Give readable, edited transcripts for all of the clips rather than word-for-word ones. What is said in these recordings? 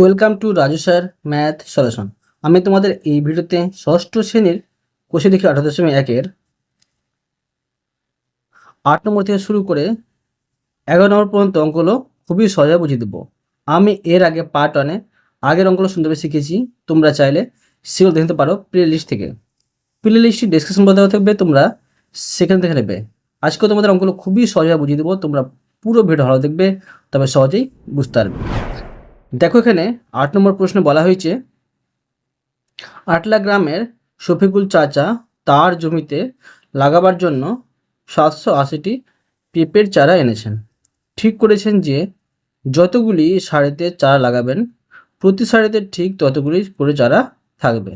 Welcome to Raju sir math solution. আমি তোমাদের এই ভিডিওতে ষষ্ঠ শ্রেণীর কোষে দেখি 18.1-এর 8 নম্বর থেকে শুরু করে 11 নম্বর পর্যন্ত অঙ্কগুলো খুবই সহজে বুঝিয়ে দেবো। আমি এর আগে পার্ট 1-এ আগের অঙ্কগুলো সুন্দরভাবে শিখেছি। তোমরা চাইলে সেগুলো দেখতে পারো প্লে লিস্ট থেকে। প্লে লিস্টটি ডেসক্রিপশন বলতে থাকবে, তোমরা সেখান থেকে নেবে। আজকেও তোমাদের অঙ্কগুলো খুবই সহজে বুঝিয়ে দেবো। তোমরা পুরো ভিডিও ভালো দেখবে, তবে সহজেই বুঝতে পারবে। দেখো, এখানে 8 নম্বর প্রশ্নে বলা হয়েছে, আটলা গ্রামের শফিকুল চাচা তার জমিতে লাগাবার জন্য 780টি পেঁপের চারা এনেছেন। ঠিক করেছেন যে যতগুলি সারিতে চারা লাগাবেন, প্রতি সারিতে ঠিক ততগুলি করে চারা থাকবে।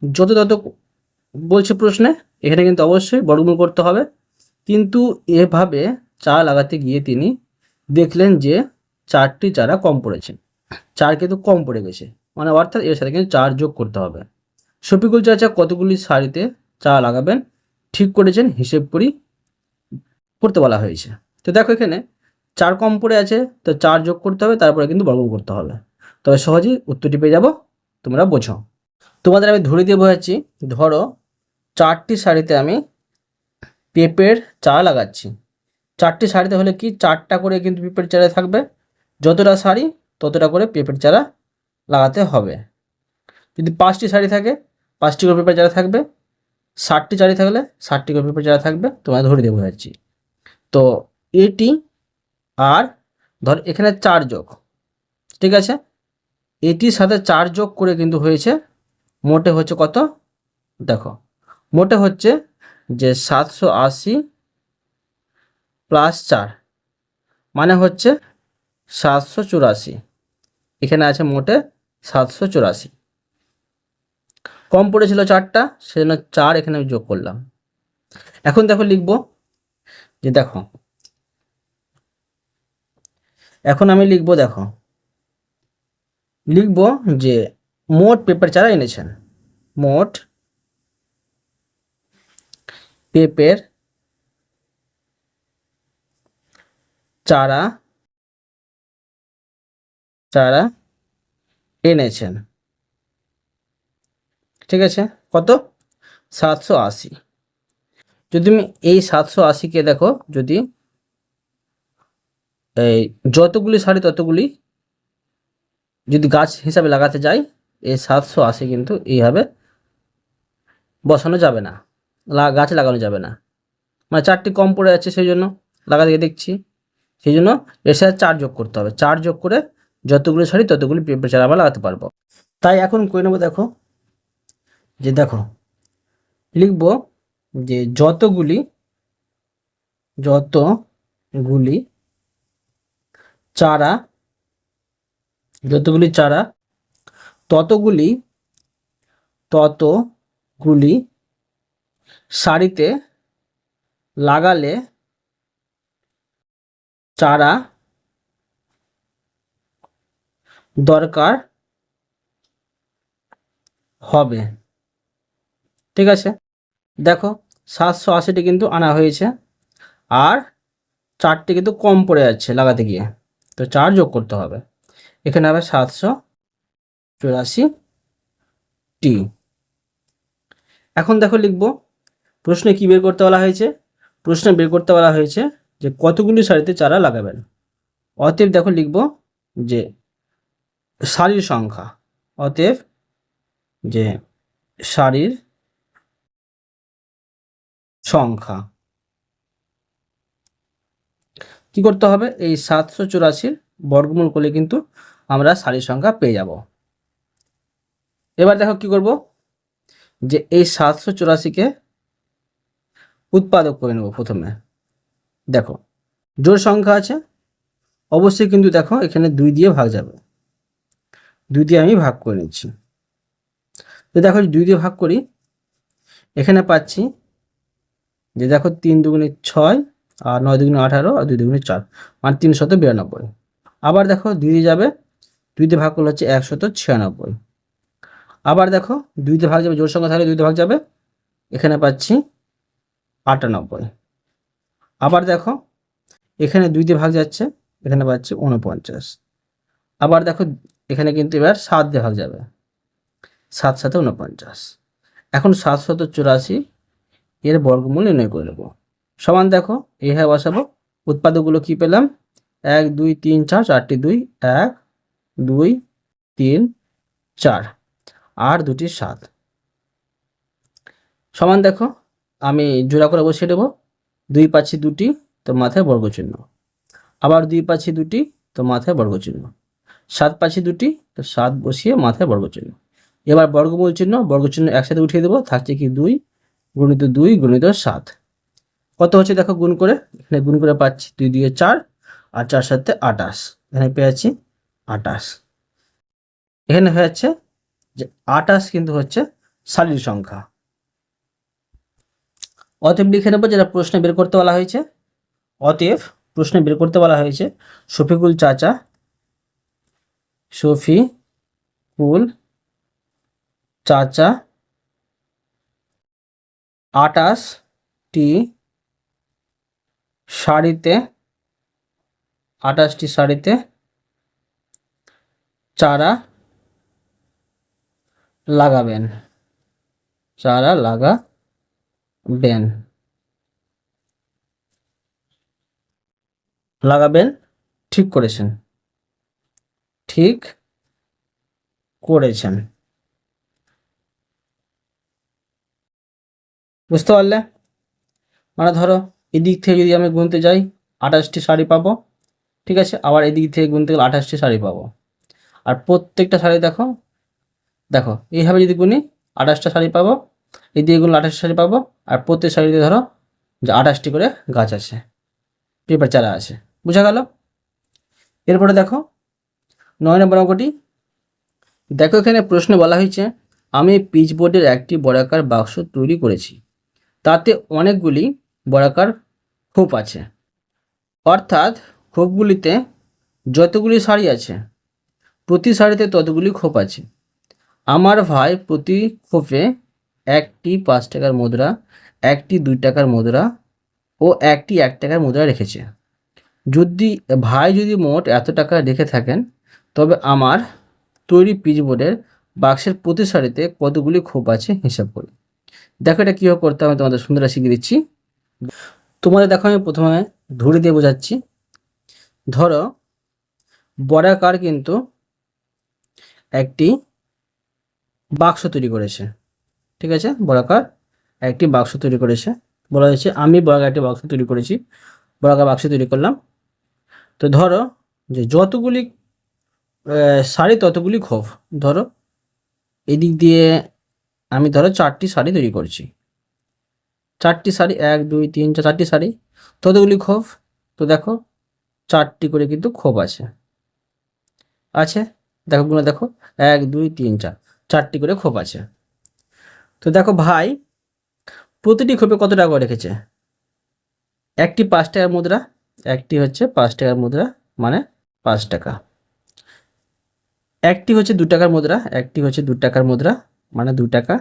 যত তত বলছে প্রশ্নে, এখানে কিন্তু অবশ্যই বর্গমূল করতে হবে। কিন্তু এভাবে চারা লাগাতে গিয়ে তিনি দেখলেন যে 4টি চারা কম পড়েছে। 4 কিন্তু কম পড়ে গেছে, মানে অর্থাৎ এর সাথে কিন্তু 4 যোগ করতে হবে। শফিকুল চাচা কতগুলি সারিতে চারা লাগাবেন ঠিক করেছেন, হিসেব করি করতে বলা হয়েছে। তো দেখো, এখানে 4 কম পড়ে আছে, তো 4 যোগ করতে হবে, তারপরে কিন্তু বর্গমূল করতে হবে। তবে সহজেই উত্তরটি পেয়ে যাব, তোমরা বোঝো। তোমাদের আমি ধরে দিয়ে বোঝাচ্ছি। ধরো 4টি সারিতে আমি পেঁপের চারা লাগাচ্ছি। 4টি সারিতে হলে কি 4টা করে কিন্তু পেঁপের চারা থাকবে। যতটা সারি ততটা করে পেঁপের চারা লাগাতে হবে। যদি 5টি সারি থাকে, 5টি করে পেঁপের চারা থাকবে। 60টি সারি থাকলে 60টি করে পেঁপের চারা থাকবে। তোমায় ধরে দিয়ে বোঝাচ্ছি। তো এটি আর ধর এখানে 4 যোগ, ঠিক আছে, এটির সাথে 4 যোগ করে কিন্তু হয়েছে মোটে হচ্ছে কত, দেখো মোটে হচ্ছে যে 780 প্লাস 4 মানে হচ্ছে 784। এখানে আছে মোটে 784। কম পড়েছিল 4টা, সেজন্য 4 এখানে আমি যোগ করলাম। এখন দেখো লিখব যে, দেখো এখন আমি লিখব, দেখো লিখব যে মোট পেঁপের চারা এনেছেন। মোট পেঁপের চারা চারা এনেছেন, ঠিক আছে, কত 780। যদি তুমি এই 780-কে দেখো, যদি এই যতগুলি সারি ততগুলি যদি গাছ হিসাবে লাগাতে যাই, এই 780 কিন্তু এইভাবে বসানো যাবে না, গাছে লাগানো যাবে না। মানে 4টি কম পড়ে যাচ্ছে, সেই জন্য লাগাতে গিয়ে দেখছি, সেই জন্য এর সাথে 4 যোগ করতে হবে। 4 যোগ করে যতগুলি সারি ততগুলি পেঁপে চারা আমরা লাগাতে পারবো। তাই এখন করে নেবো, দেখো যে, দেখো লিখব যে যতগুলি চারা ততগুলি সারিতে লাগালে চারা দরকার হবে, ঠিক আছে। দেখো 780টি কিন্তু আনা হয়েছে, আর 4টি কিন্তু কম পড়ে যাচ্ছে লাগাতে গিয়ে, তো 4 যোগ করতে হবে। এখানে হবে 784টি। এখন দেখো লিখব, প্রশ্নে কি বের করতে বলা হয়েছে। প্রশ্নে বের করতে বলা হয়েছে যে কতগুলি সারিতে চারা লাগাবেন। অতএব দেখো লিখব যে সারির সংখ্যা। অতএব যে সারির সংখ্যা কি করতে হবে, এই 784-র বর্গমূল করলে কিন্তু আমরা সারির সংখ্যা পেয়ে যাব। এবার দেখো কি করব, যে এই 784-কে উৎপাদক করে নেব। প্রথমে দেখো জোড় সংখ্যা আছে, অবশ্যই কিন্তু দেখো এখানে 2 দিয়ে ভাগ যাবে। 2 দিয়ে আমি ভাগ করে নিচ্ছি। তো দেখো 2 দিয়ে ভাগ করি, এখানে পাচ্ছি যে দেখো 3 দুগুণে 6, আর 9 দুগুণে 18, আর 2 দুগুণে 4, মানে 392। আবার দেখো 2 দিয়ে যাবে, 2 দিয়ে ভাগ করলে হচ্ছে 196। আবার দেখো 2 দিয়ে ভাগ যাবে, জোড় সংখ্যা থাকলে 2 দিয়ে ভাগ যাবে, এখানে পাচ্ছি 98। আবার দেখো এখানে 2 দিয়ে ভাগ যাচ্ছে, এখানে পাচ্ছি 49। আবার দেখো এখানে কিন্তু এবার 7 দিয়ে ভাগ যাবে, 7 7 49। এখন 784 এর বর্গমূল নির্ণয় করে নেব। সমান দেখো এইভাবে বসাবো, উৎপাদকগুলো কি পেলাম, 1 2 3 4, 4টি 2, 1 2 3 4 আর 2টি 7। সমান দেখো আমি জোড়া করে বসিয়ে দেবো, 2 পাচ্ছি 2টি, তো মাথায় বর্গচিহ্ন, আবার 2 পাচ্ছি 2টি, তো মাথায় বর্গচিহ্ন, 7 পাচ্ছি 2টি, তো 7 বসিয়ে মাথায় বর্গচিহ্ন। এবার বর্গমূল চিহ্ন বর্গচিহ্ন একসাথে উঠিয়ে দেবো, থাকছে কি 2 গুণিত 2 গুণিত 7। কত হচ্ছে দেখো গুণ করে, এখানে গুণ করে পাচ্ছি 2 2 4 আর 4 7 28, এখানে পেয়েছি 28। এখানে হচ্ছে যে 28 কিন্তু হচ্ছে শারীরিক সংখ্যা। অতএব লিখে নেবো যেটা প্রশ্নে বের করতে বলা হয়েছে। অতএব প্রশ্নে বের করতে বলা হয়েছে শফিকুল চাচা, শফিকুল চাচা 28টি শাড়িতে, 28টি শাড়িতে চারা লাগাবেন, চারা লাগাবেন, লাগাবেন ঠিক করেছেন, ঠিক করেছেন। বুঝতে পারলে? মানে ধরো এদিক থেকে যদি আমি গুনতে যাই 28টি শাড়ি পাবো, ঠিক আছে, আবার এদিক থেকে গুনতে গেলে 28টি শাড়ি পাবো। আর প্রত্যেকটা শাড়ি দেখো দেখো এইভাবে যদি গুনি 28টা শাড়ি পাবো, এদিকে গুনলে 28টা শাড়ি পাবো, আর প্রত্যেক শাড়িতে ধরো যে 28টি করে গাছ আছে, পেঁপের চারা আছে। বুঝা গেল? এরপরে দেখো 9 নম্বর অঙ্কটি। দেখো এখানে প্রশ্নে বলা হয়েছে আমি পিচবোর্ডের একটি বর্গাকার বাক্স তৈরি করেছি, তাতে অনেকগুলি বর্গাকার খোপ আছে, অর্থাৎ খোপগুলিতে যতগুলি শাড়ি আছে প্রতি শাড়িতে ততগুলি খোপ আছে। আমার ভাই প্রতি খোপে একটি 5 টাকার মুদ্রা, একটি 2 টাকার মুদ্রা ও একটি 1 টাকার মুদ্রা রেখেছে। যদি মোট এত টাকা রেখে থাকেন, তবে আমার তৈরি পিচবোর্ডের বাক্সের প্রতি সারিতে কতগুলি খোপ আছে হিসাব করি। দেখো এটা কীভাবে করতে হবে তোমাদের সুন্দর শিখিয়ে দিচ্ছি। তোমাদের দেখো আমি প্রথমে ধরে দিয়ে বোঝাচ্ছি। ধরো বর্গাকার কিন্তু একটি বাক্স তৈরি করেছে, ঠিক আছে, বর্গাকার একটি বাক্স তৈরি করেছে, বলা হয়েছে আমি বর্গাকার একটি বাক্স তৈরি করেছি, বর্গাকার বাক্স তৈরি করলাম। তো ধরো যে যতগুলি শাড়ি ততগুলি খোপ, ধরো এদিক দিয়ে আমি ধরো 4টি শাড়ি তৈরি করছি, 4টি শাড়ি 1 2 3 4, 4টি শাড়ি, ততগুলি খোপ। তো দেখো 4টি করে কিন্তু খোপ আছে, আছে দেখো গুলো দেখো 1 2 3 4, 4টি করে খোপ আছে। তো দেখো ভাই প্রতিটি খোপে কত টাকা করে রেখেছে, একটি 5 টাকার মুদ্রা, একটি হচ্ছে 5 টাকার মুদ্রা মানে 5 টাকা, একটি হচ্ছে 2 টাকার মুদ্রা, একটি হচ্ছে 2 টাকার মুদ্রা মানে 2 টাকা,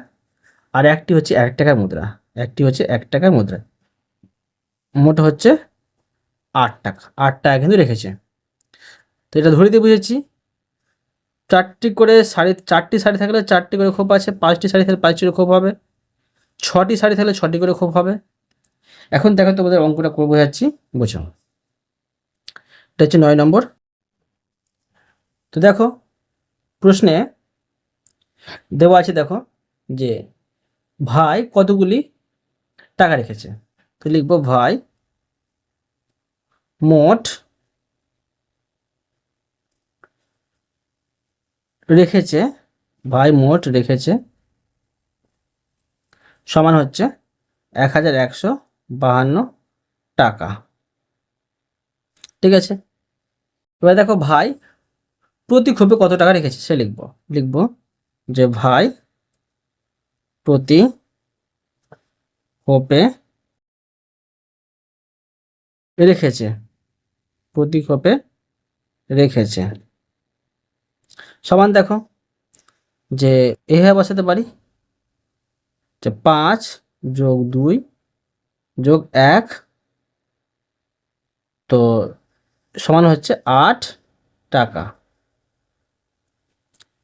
আর একটি হচ্ছে 1 টাকার মুদ্রা, একটি হচ্ছে 1 টাকার মুদ্রা, মোট হচ্ছে 8 টাকা, 8 টাকা কিন্তু রেখেছে। তো এটা ধরে দিয়ে বুঝেছি 4টি করে শাড়ি, 4টি শাড়ি থাকলে 4টি করে খোপ আছে, 5টি শাড়ি থাকলে 5টি করে খোপ হবে, 6টি শাড়ি থাকলে 6টি করে খোপ হবে। এখন দেখো তোমাদের অঙ্কটা করে বোঝাচ্ছি, বোঝো। এটা হচ্ছে 9 নম্বর। তো দেখো প্রশ্নে দেওয়া আছে, দেখো যে ভাই কতগুলি টাকা রেখেছে, তো লিখবো ভাই মোট রেখেছে, ভাই মোট রেখেছে সমান হচ্ছে 1152 টাকা, ঠিক আছে। এবার দেখো ভাই প্রতি খোপে কত টাকা রেখেছে সে লিখবো, লিখবো যে ভাই প্রতি খোপে রেখেছে, প্রতি খোপে রেখেছে সমান দেখো যে এইভাবে বসাতে পারি যে 5 যোগ 2 যোগ 1, তো সমান হচ্ছে 8 টাকা।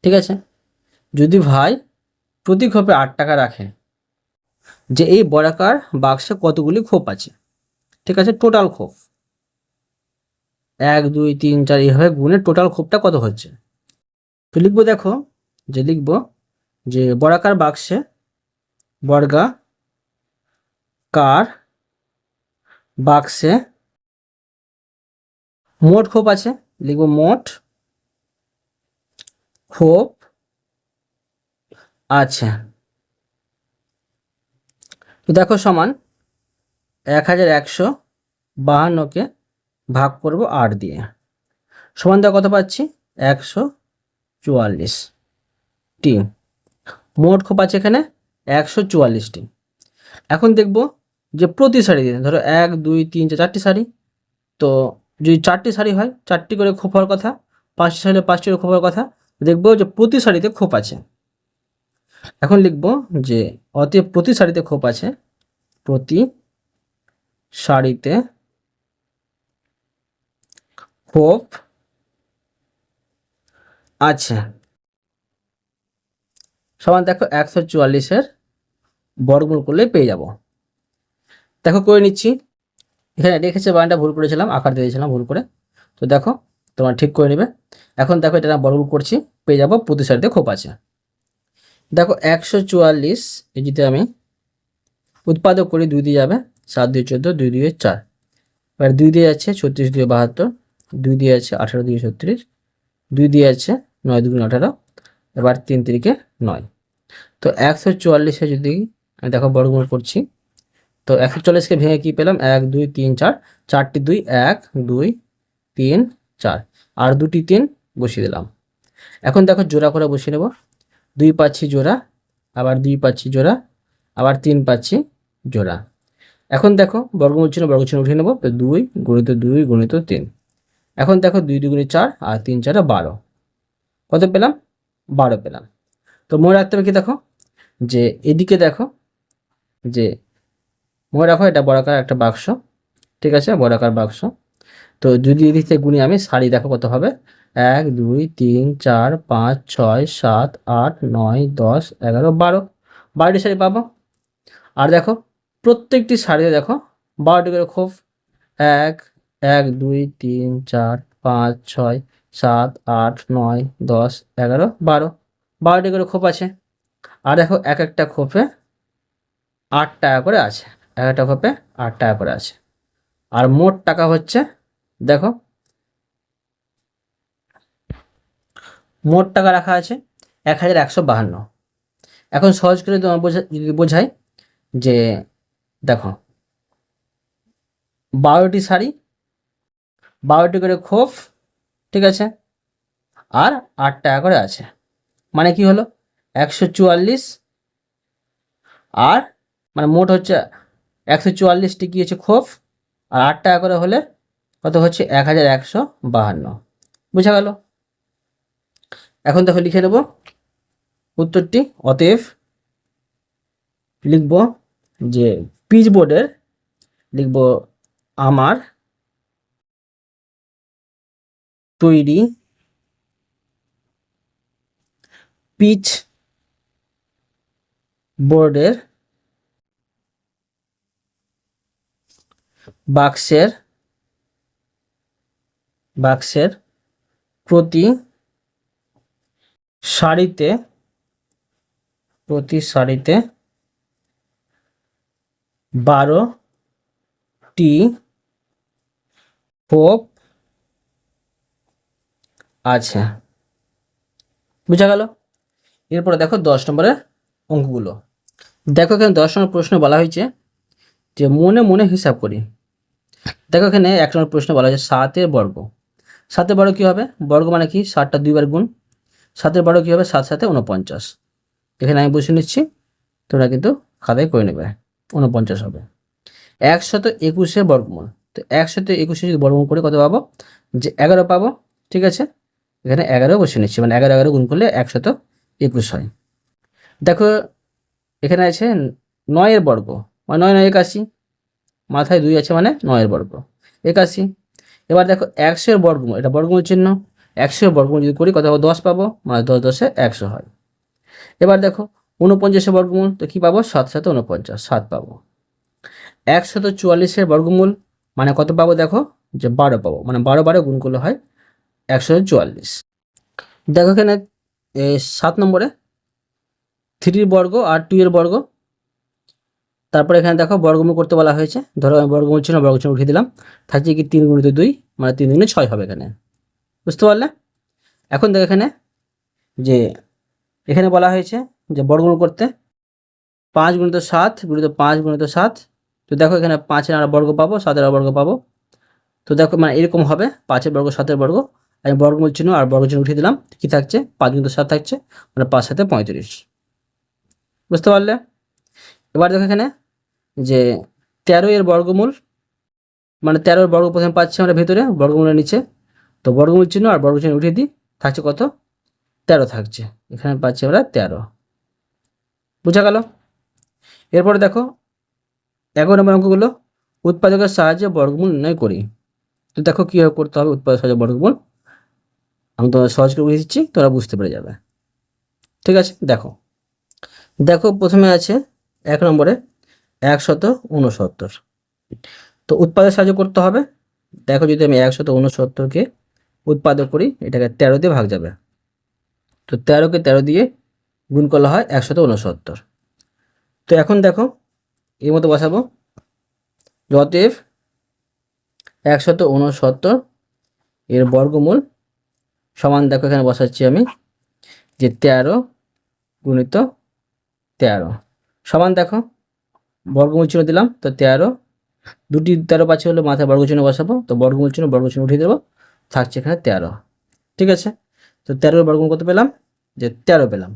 ঠিক আছে। যদি ভাই প্রতি খোপে 8 টাকা রাখে, যে এই বর্গাকার বাক্সে কতগুলি খোপ আছে, ঠিক আছে, টোটাল খোপ 1 2 3 4 এইভাবে গুণে টোটাল খোপটা কত হচ্ছে। তো লিখবো, দেখো যে লিখবো যে বর্গাকার বাক্সে, বর্গাকার বাক্সে মোট খোপ আছে, লিখবো মোট খোপ আছে। তো দেখো সমান 1152কে ভাগ করব 8 দিয়ে, সমান দেখো কত পাচ্ছি 144টি। মোট খোপ আছে এখানে 144টি। এখন দেখব যে প্রতি সারি দিয়ে, ধরো 1 2 3 4 4টি সারি, তো যদি 4টি সারি হয় 4টি করে খোপ হওয়ার কথা, 5টি সারি হলে 5টি করে খোপ হওয়ার কথা। দেখব যে প্রতি সারিতে খোপ আছে। এখন লিখব যে অতএব প্রতি সারিতে খোপ আছে, প্রতি সারিতে খোপ আছে, সমান দেখো 144-এর বর্গমূল করলে পেয়ে যাব। দেখো করে নিচ্ছি, এখানে রেখেছে বানানটা ভুল করেছিলাম, আকার দিয়ে দিয়েছিলাম ভুল করে, তো দেখো তোমরা ঠিক করে নেবে। এখন দেখো এটা বর্গমূল করছি, পেয়ে যাব প্রতি সারিতে খোপ আছে। দেখো 144, এই যদি আমি উৎপাদক করি 2 দিয়ে যাবে, 7 2 14, 2 2 4, এবার 2 দিয়ে যাচ্ছে 36 2 72, 2 দিয়ে যাচ্ছে 18 2 36, 2 দিয়ে যাচ্ছে 9 2 18, এবার 3 3 9। তো 144-এ যদি আমি দেখো বর্গমূল করছি, তো 144-কে ভেঙে কি পেলাম 1 2 3 4, 4টি 2 1 2 3 4, আর 2টি 3 বসিয়ে দিলাম। এখন দেখো জোড়া করে বসিয়ে নেব, 2 পাচ্ছি জোড়া, আবার 2 পাচ্ছি জোড়া, আবার 3 পাচ্ছি জোড়া। এখন দেখো বর্গমূল চিহ্ন উঠিয়ে নেব, তো 2 গুণিত 2 গুণিত 3। এখন দেখো 2 2 গুণে 4 আর 3 4 12, কত পেলাম 12 পেলাম। তো মনে রাখতে হবে কি, দেখো যে এদিকে দেখো যে মনে রাখো এটা বর্গাকার একটা বাক্স, ঠিক আছে, বর্গাকার বাক্স। তো যদি এদিক থেকে গুণি আমি সারি, দেখো কত হবে 1 2 3 4 5 6 7 8 9 10 11 12, 12টি সারি পাবো। আর দেখো প্রত্যেকটি সারিতে দেখো 12টি করে খোপ, 1 1 2 3 4 5 6 7 8 9 10 11 12, 12টি করে খোপ আছে। আর দেখো এক একটা খোপে 8 টাকা করে আছে, এক একটা খোপে 8 টাকা করে আছে। আর মোট টাকা হচ্ছে, দেখো মোট টাকা রাখা আছে 1152। এখন সহজ করে তোমার যদি বোঝাই যে দেখো 12টি সারি, 12টি করে খোপ, ঠিক আছে, আর 8 টাকা করে আছে, মানে কি হলো 144, আর মানে মোট হচ্ছে 144টি কি হচ্ছে খোপ, আর 8 টাকা করে হলে কত হচ্ছে 1152। বোঝা গেল? এখন দেখো লিখে নেব উত্তরটি। অতএব লিখব যে পিচ বোর্ডের, লিখব আমার তৈরি পিচ বোর্ডের বাক্সের প্রতি সারিতে 12টি খোপ আছে। বুঝা গেল? এরপরে দেখো 10 নম্বরের অঙ্কগুলো। দেখো এখানে 10 নম্বর প্রশ্ন বলা হয়েছে যে মনে মনে হিসাব করি। দেখো এখানে 1 নম্বর প্রশ্ন বলা হয়েছে 7-এর বর্গ। 7-এর বর্গ কী হবে? বর্গ মানে কি 7টা 2 বার গুণ। 7-এর বর্গ কী হবে? 7 7 49। এখানে আমি বসে নিচ্ছি, তোমরা কিন্তু খাতায় করে নেবে, 49 হবে। 121-এর বর্গমূল। তো 121 যদি বর্গমূল করে কত পাবো? যে 11 পাবো, ঠিক আছে। এখানে 11 বসে নিচ্ছি, মানে 11 11 গুণ করলে 121 হয়। দেখো এখানে আছে 9-এর বর্গ, মানে 9 9 81, মাথায় 2 আছে মানে 9-এর বর্গ 81। এবার দেখো 100-এর বর্গমূল, এটা বর্গমূল চিহ্ন, 100 বর্গমূল যদি করি কত পাবো? 10 পাবো, মানে 10 10 100 হয়। এবার দেখো 49 বর্গমূল, তো কি পাবো? 7 7 49, 7 পাবো। 144 বর্গমূল মানে কত পাবো? দেখো যে 12 পাবো, মানে 12 12 গুণ করলে হয় 144। দেখো এখানে 7 নম্বরে 3 বর্গ আর 2 এর বর্গ, তারপরে এখানে দেখো বর্গমূল করতে বলা হয়েছে। ধরো আমি বর্গমূল চিহ্ন উঠিয়ে দিলাম, থাকছে কি 3 গুণিত 2, মানে 3 গুণে 6 হবে এখানে, বুঝতে পারলে? এখন দেখো এখানে যে এখানে বলা হয়েছে যে বর্গমূল করতে 5 গুণিত 7 গুণিত 5 গুণিত 7, তো দেখো এখানে 5 এর আর বর্গ পাবো, 7 এর আর বর্গ পাবো, তো দেখো মানে এরকম হবে 5 এর বর্গ 7 এর বর্গ, আমি বর্গমূল চিহ্ন আর বর্গ চিহ্ন উঠিয়ে দিলাম, কি থাকছে? 5 গুণিত 7 থাকছে, মানে 5 7 35, বুঝতে পারলে? এবার দেখো এখানে যে 13 এর বর্গমূল, মানে 13 এর বর্গ প্রথমে পাচ্ছি আমরা ভেতরে, বর্গমূলের নিচে, তো বর্গমূল চিহ্ন আর বর্গ চিহ্ন উঠিয়ে দিই, থাকছে কত? 13 থাকছে, এখানে পাচ্ছি আমরা 13, বুঝা গেল? এরপরে দেখো 11 নম্বর অঙ্কগুলো, উৎপাদকের সাহায্যে বর্গমূল নির্ণয় করি। তো দেখো কীভাবে করতে হবে উৎপাদকের সাহায্যে বর্গমূল, আমি তোমাদের সহজ করে বুঝিয়ে দিচ্ছি, তোমরা বুঝতে পেরে যাবে। ঠিক আছে, দেখো দেখো প্রথমে আছে 1 নম্বরে 169, তো উৎপাদকের সাহায্যে করতে হবে। দেখো যদি আমি 169কে উৎপাদক করি, এটাকে 13 দিয়ে ভাগ যাবে, তো 13কে 13 দিয়ে গুণ করলে হয় 169। তো এখন দেখো এর মধ্যে বসাবো, অতএব 169 এর বর্গমূল সমান, দেখো এখানে বসাচ্ছি আমি যে 13 গুণিত 13 সমান, দেখো বর্গমূল চিহ্ন দিলাম, তো 13 দুটি 13 পাচ্ছি হলে মাথায় বর্গ চিহ্ন বসাবো, তো বর্গমূল চিহ্ন উঠিয়ে দেবো, থাকছে এখানে 13। ঠিক আছে, তো 13 বর্গমূল কত পেলাম? যে 13 পেলাম,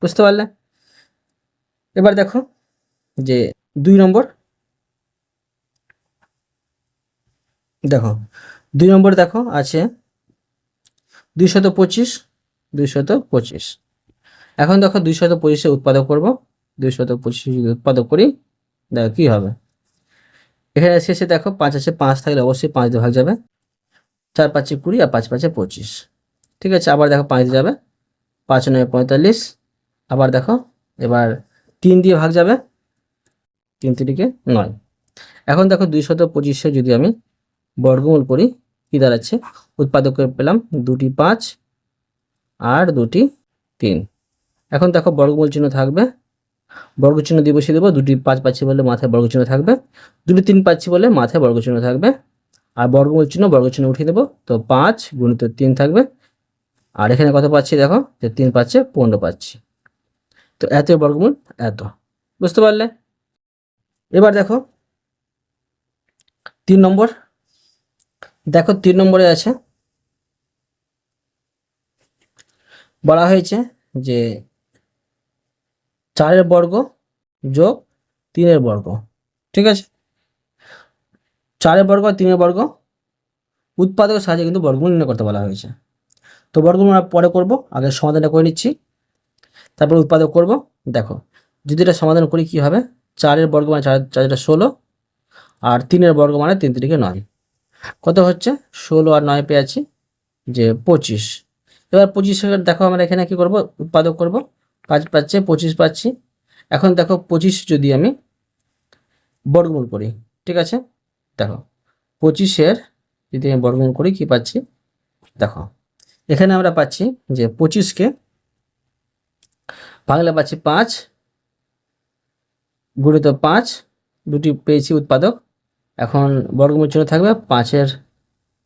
বুঝতে পারলে? এবার দেখো যে 2 নম্বর, দেখো 2 নম্বর দেখো আছে 225, 225। এখন দেখো 225 উৎপাদক করব, 225 যদি উৎপাদক করি, দেখো কি হবে? এখানে শেষে দেখো 5 আছে, 5 থাকলে অবশ্যই 5 দিয়ে ভাগ যাবে, 4 5 20 আর 5 5 25। ঠিক আছে, আবার দেখো 5 দিয়ে যাবে, 5 9 45, আবার দেখো এবার 3 দিয়ে ভাগ যাবে, 3 3 9। এখন দেখো 225 যদি আমি বর্গমূল করি, কি দাঁড়াচ্ছে? উৎপাদক পেলাম 2টি 5 আর 2টি 3। এখন দেখো বর্গমূল চিহ্ন থাকবে, বর্গ চিহ্ন দিয়ে বসিয়ে দেবো, 2টি 5 পাচ্ছি বলে মাথায় বর্গ চিহ্ন থাকবে, 2টি 3 পাচ্ছি বলে মাথায় বর্গ চিহ্ন থাকবে, আর বর্গমূল চিহ্ন বর্গ চিহ্ন উঠিয়ে দেবো, তো 5 গুণিত 3 থাকবে, আর এখানে কত পাচ্ছি? দেখো যে 3 পাচ্ছে 15 পাচ্ছি, তো এত বর্গমূল এত, বুঝতে পারলে? এবার দেখো 3 নম্বর, দেখো 3 নম্বরে আছে বলা হয়েছে যে 4 এর বর্গ যোগ 3 এর বর্গ। ঠিক আছে, 4 এর বর্গ আর 3 এর বর্গ উৎপাদকের সাহায্যে কিন্তু বর্গমূল নির্ণয় করতে বলা হয়েছে। তো বর্গমূল আমরা পরে করব, আগে সমাধানটা করে নিচ্ছি, তারপর উৎপাদক করব। দেখো যদি এটা সমাধান করি কি হবে? 4 এর বর্গ মানে 4 4 16, আর 3 এর বর্গ মানে 3 3 9, কত হচ্ছে? 16 আর 9 পেয়েছি যে 25। এবার 25 দেখো আমরা এখানে কি করব? উৎপাদক করব, 5 পাচ্ছে 25 পাচ্ছি। এখন দেখো 25 যদি আমি বর্গমূল করি, ঠিক আছে, দেখো 25-এর যদি আমি বর্গমূল করি কি পাচ্ছি? দেখো এখানে আমরা পাচ্ছি যে 25কে ভাঙলে পাচ্ছি 5 গুণিত 5, দুটি পেয়েছি উৎপাদক। এখন বর্গমূল চিহ্ন থাকবে 5-এর,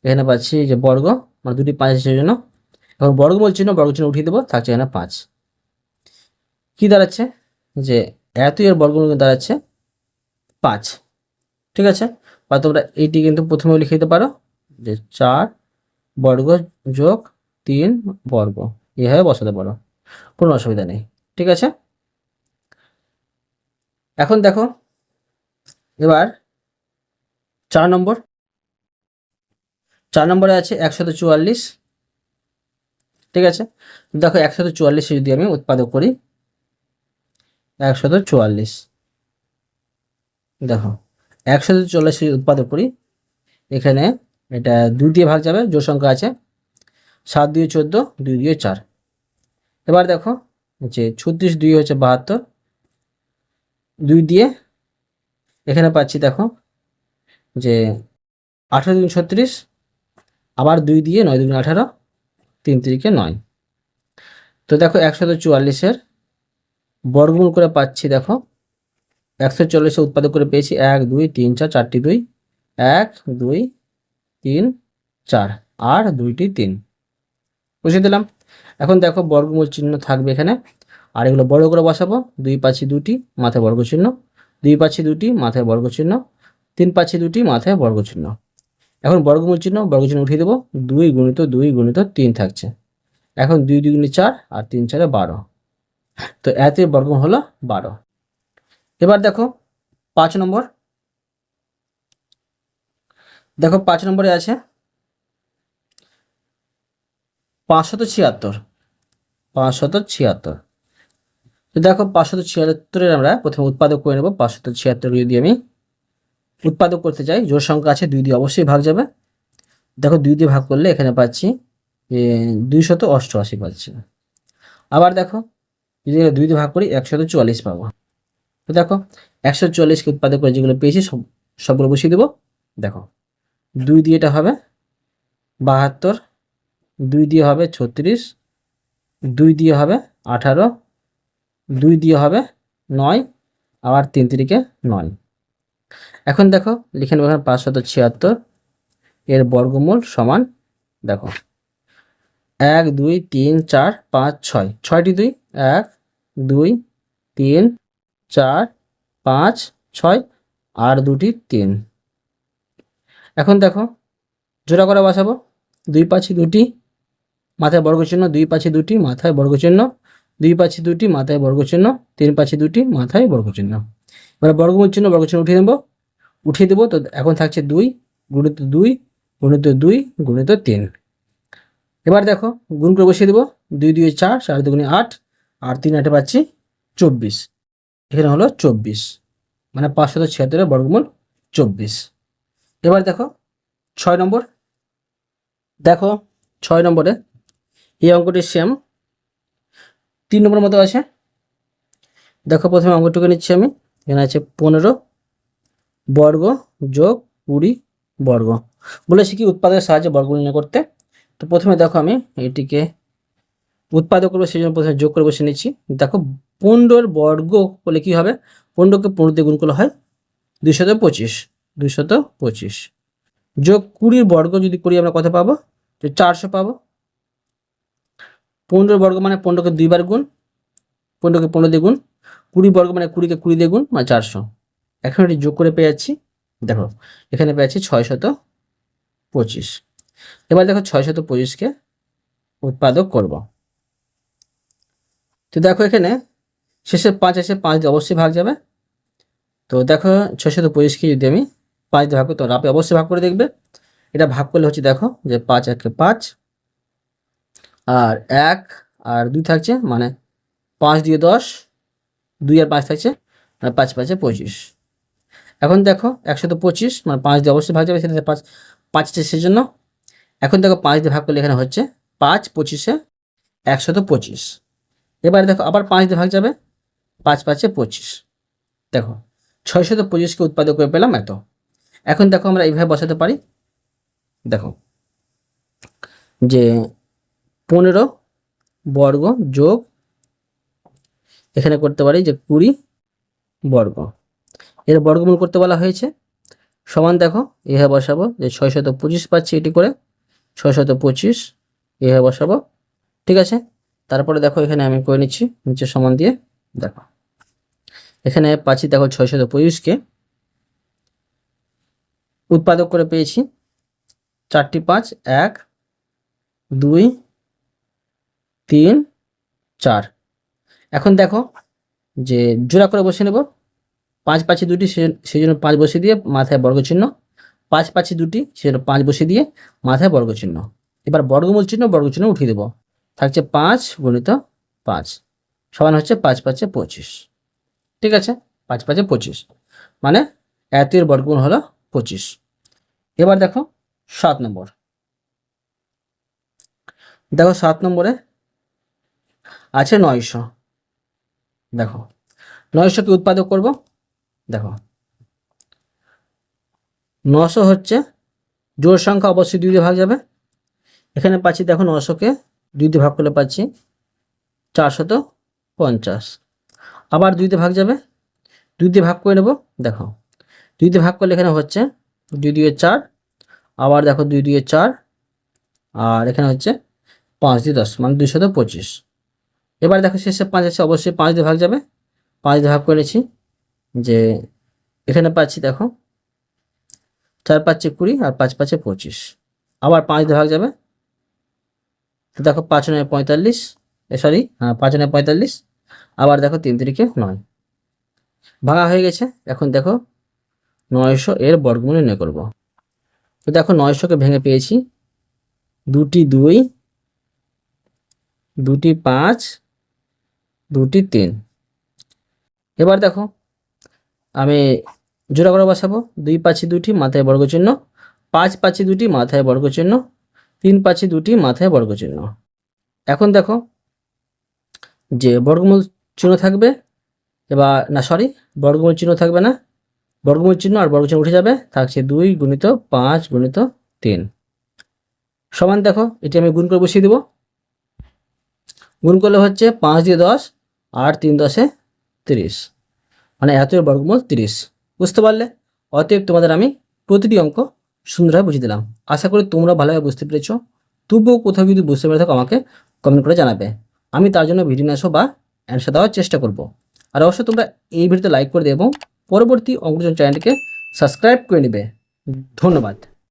এখানে পাচ্ছি যে বর্গ, মানে দুটি 5 এর জন্য এখন বর্গমূল চিহ্ন বর্গ চিহ্ন উঠিয়ে দেবো, থাকছে এখানে 5। কি দাঁড়াচ্ছে? যে এত এর বর্গমূল দাঁড়াচ্ছে 5। ঠিক আছে, বা তোমরা এইটি কিন্তু প্রথমে লিখে দিতে পারো যে 4 বর্গ যোগ 3 বর্গ, এভাবে বসাতে পারো, কোনো অসুবিধা নেই। ঠিক আছে, এখন দেখো এবার 4 নম্বর, 4 নম্বরে আছে 144। ঠিক আছে, দেখো 144 যদি আমি উৎপাদক করি, 144, দেখো 144 উৎপাদক করি, এখানে এটা 2 দিয়ে ভাগ যাবে, জোড় সংখ্যা আছে, 7 2 14, 2 2 4। এবার দেখো যে 36 2 হচ্ছে 72, 2 দিয়ে এখানে পাচ্ছি দেখো যে 18 2 36, আবার 2 দিয়ে 9 2 18, 3 3 9। তো দেখো 144-এর বর্গমূল করে পাচ্ছি দেখো 140 উৎপাদক করে পেয়েছি 1 2 3 4, 4টি 2, 1 2 3 4 আর 2টি 3 বসিয়ে দিলাম। এখন দেখো বর্গমূল চিহ্ন থাকবে এখানে, আর এগুলো বড় করে বসাবো। 2 পাচ্ছি 2টি, মাথায় বর্গ চিহ্ন, 2 পাচ্ছি 2টি, মাথায় বর্গ চিহ্ন, 3 পাচ্ছি 2টি, মাথায় বর্গ চিহ্ন। এখন বর্গমূল চিহ্ন বর্গ চিহ্ন উঠিয়ে দেবো। 2 গুণিত 2 গুণিত 3 থাকছে। এখন 2 2 গুণিত 4 আর 3 4 12। তো এতের বর্গমূল হলো 12। এবার দেখো 5 নম্বর। দেখো 5 নম্বরে আছে 576। 576। তো দেখো 576-এর আমরা প্রথমে উৎপাদক করে নেব। 576 যদি আমি উৎপাদক করতে চাই, জোড় সংখ্যা আছে 2 দিয়ে অবশ্যই ভাগ যাবে। দেখো 2 দিয়ে ভাগ করলে এখানে পাচ্ছি 288 পাচ্ছি। আবার দেখো যদি 2 দিয়ে ভাগ করি 144 পাবো। তো দেখো 144কে উৎপাদক করে যেগুলো পেয়েছি সবগুলো বসিয়ে দেবো। দেখো 2 দিয়ে এটা হবে 72, 2 দিয়ে হবে 36, 2 দিয়ে হবে 18, 2 দিয়ে হবে 9, আবার 3 3 9। এখন দেখো লিখে নেব এখানে 576 এর বর্গমূল সমান দেখো 1 2 3 4 5 6, 6টি 2, 1 2 3 4 5 6 আর 2টি 3। এখন দেখো জোড়া করে বসাবো। 2 পাচ্ছি 2টি, মাথায় বর্গ চিহ্ন, 2 পাচ্ছি 2টি, মাথায় বর্গ চিহ্ন, 2 পাচ্ছি 2টি, মাথায় বর্গ চিহ্ন, 3 পাচ্ছি 2টি, মাথায় বর্গ চিহ্ন। এবার বর্গমূল চিহ্ন বর্গ চিহ্ন উঠিয়ে দেবো। তো এখন থাকছে 2 গুণিত 2 গুণিত 2 গুণিত 3। এবার দেখো গুণ করে বসিয়ে দেবো। 2 2 4, 4 2 8 আর 3 8 পাচ্ছি 24। এখানে হলো 24, মানে 576-এর বর্গমূল 24। এবার দেখো 6 নম্বর। দেখো 6 নম্বরে এই অঙ্কটি সেম 3 নম্বর মতো আছে। দেখো প্রথমে অঙ্কটুকু নিচ্ছি আমি। এখানে আছে 15 বর্গ যোগ 20 বর্গ। বলেছি কি উৎপাদকের সাহায্যে বর্গ নির্ণয় করতে। তো প্রথমে দেখো আমি এটিকে উৎপাদক করবো, সেই জন্য প্রথমে যোগ করে বসে নিচ্ছি। দেখো 15 বর্গ বলে কি হবে, 15কে 15 দিয়ে গুণ করলে হয় 225, 225 যোগ 20 বর্গ যদি করি আমরা কত পাবো, 400 পাবো। 15 বর্গ মানে 15কে 2 বার গুণ, 15কে 15 দিয়ে গুণ, 20 বর্গ মানে 20কে 20 দিয়ে গুণ, মানে 400। এখন এটি যোগ করে পেয়ে যাচ্ছি। দেখো এখানে পেয়ে যাচ্ছি 625। এবার দেখো 625কে উৎপাদক করব। তো দেখো এখানে শেষে 5 আছে, 5 দিয়ে অবশ্যই ভাগ যাবে। তো দেখো 625কে যদি আমি 5 দিয়ে ভাগ করি, তো আপনি অবশ্যই ভাগ করে দেখবে। এটা ভাগ করলে হচ্ছে দেখো যে 5 1 5 আর 1 আর 2 থাকছে, মানে 5 দিয়ে 10, 2 আর 5 থাকছে, মানে 5 5 25। এখন দেখো 125 মানে 5 দিয়ে অবশ্যই ভাগ যাবে, সেটা 5 5 সেজন্য। এখন দেখো 5 দিয়ে ভাগ করলে এখানে হচ্ছে 5 25-এ 125। এবার দেখো আবার 5 দিয়ে ভাগ যাবে, 5 5 25। দেখো 625কে উৎপাদক করে পেলাম এত। এখন দেখো আমরা এইভাবে বসাতে পারি। দেখো যে 15 বর্গ যোগ এখানে করতে পারি যে 20 বর্গ, এর বর্গমূল করতে বলা হয়েছে। সমান দেখো এভাবে বসাবো যে 625 পাচ্ছি, এটি করে 625 এভাবে বসাবো। ঠিক আছে, তারপরে দেখো এখানে আমি করে নিচ্ছি নিচে সমান দিয়ে। দেখো এখানে পাচ্ছি দেখো 625কে উৎপাদক করে পেয়েছি 4টি 5, 1 2 3 4। এখন দেখো যে জোড়া করে বসে নেব। 5 পাচ্ছি 2টি, সেই জন্য 5 বসিয়ে দিয়ে মাথায় বর্গ চিহ্ন, 5 পাচ্ছি 2টি, সেই জন্য 5 বসিয়ে দিয়ে মাথায় বর্গ চিহ্ন। এবার বর্গমূল চিহ্ন বর্গ চিহ্ন উঠিয়ে দেবো। থাকছে 5 গুণিত 5 সমান হচ্ছে 5 5 25। ঠিক আছে, 5 5 25 মানে এতের বর্গমূল হলো 25। এবার দেখো 7 নম্বর। দেখো 7 নম্বরে আছে 900। দেখো 900কে উৎপাদক করব। দেখো 900 হচ্ছে জোড় সংখ্যা, অবশ্যই 2 দিয়ে ভাগ যাবে। এখানে পাচ্ছি দেখো 900কে 2 দিয়ে ভাগ করলে পাচ্ছি 450। আবার 2 দিয়ে ভাগ যাবে, 2 দিয়ে ভাগ করে নেব। দেখো 2 দিয়ে ভাগ করলে এখানে হচ্ছে 2 দিয়ে 4, আবার দেখো 2 দিয়ে 4, আর এখানে হচ্ছে 5 দিয়ে 10, মানে 225। এবার দেখো শেষে 5 আছে, অবশ্যই 5 দিয়ে ভাগ যাবে। 5 দিয়ে ভাগ করে নিয়েছি, যে এখানে পাচ্ছি দেখো 4 5 20 আর 5 5 25। আবার 5 দিয়ে ভাগ যাবে, তো দেখো 5 9 45, সরি হ্যাঁ 5 9 45। আবার দেখো 3 3 9, ভাঙা হয়ে গেছে। এখন দেখো 900 এর বর্গমূল নির্ণয় করব। তো দেখো 900কে ভেঙে পেয়েছি 2টি 2, 2টি 5, 2টি 3। এবার দেখো আমি জোড়া করে বসাবো। 2 পাচ্ছি 2টি, মাথায় বর্গচিহ্ন। 5 পাচ্ছি 2টি, মাথায় বর্গচিহ্ন। 3 পাচ্ছি 2টি, মাথায় বর্গচিহ্ন। এখন দেখো যে বর্গমূল চিহ্ন থাকবে, এবার না সরি বর্গমূল চিহ্ন থাকবে না, বর্গমূল চিহ্ন আর বর্গচিহ্ন উঠে যাবে, থাকছে 2 গুণিত 5 গুণিত 3 সমান। দেখো এটি আমি গুণ করে বসিয়ে দেব। গুণ করলে হচ্ছে 5 দিয়ে 10 আর 3 10 30, মানে এত বর্গমূল 30। বুঝতে পারলে? অতএব তোমাদের আমি প্রতিটি অঙ্ক সুন্দরভাবে বুঝিয়ে দিলাম। আশা করি তোমরা ভালোভাবে বুঝতে পেরেছো। তবুও কোথাও যদি বুঝতে পেরে থাকো আমাকে কমেন্ট করে জানাবে, আমি তার জন্য ভিডিও নিয়ে আসো বা অ্যান্সার দেওয়ার চেষ্টা করব। আর অবশ্যই তোমরা এই ভিডিওতে লাইক করে দেবে এবং পরবর্তী অঙ্কজন চ্যানেলটিকে সাবস্ক্রাইব করে নেবে। ধন্যবাদ।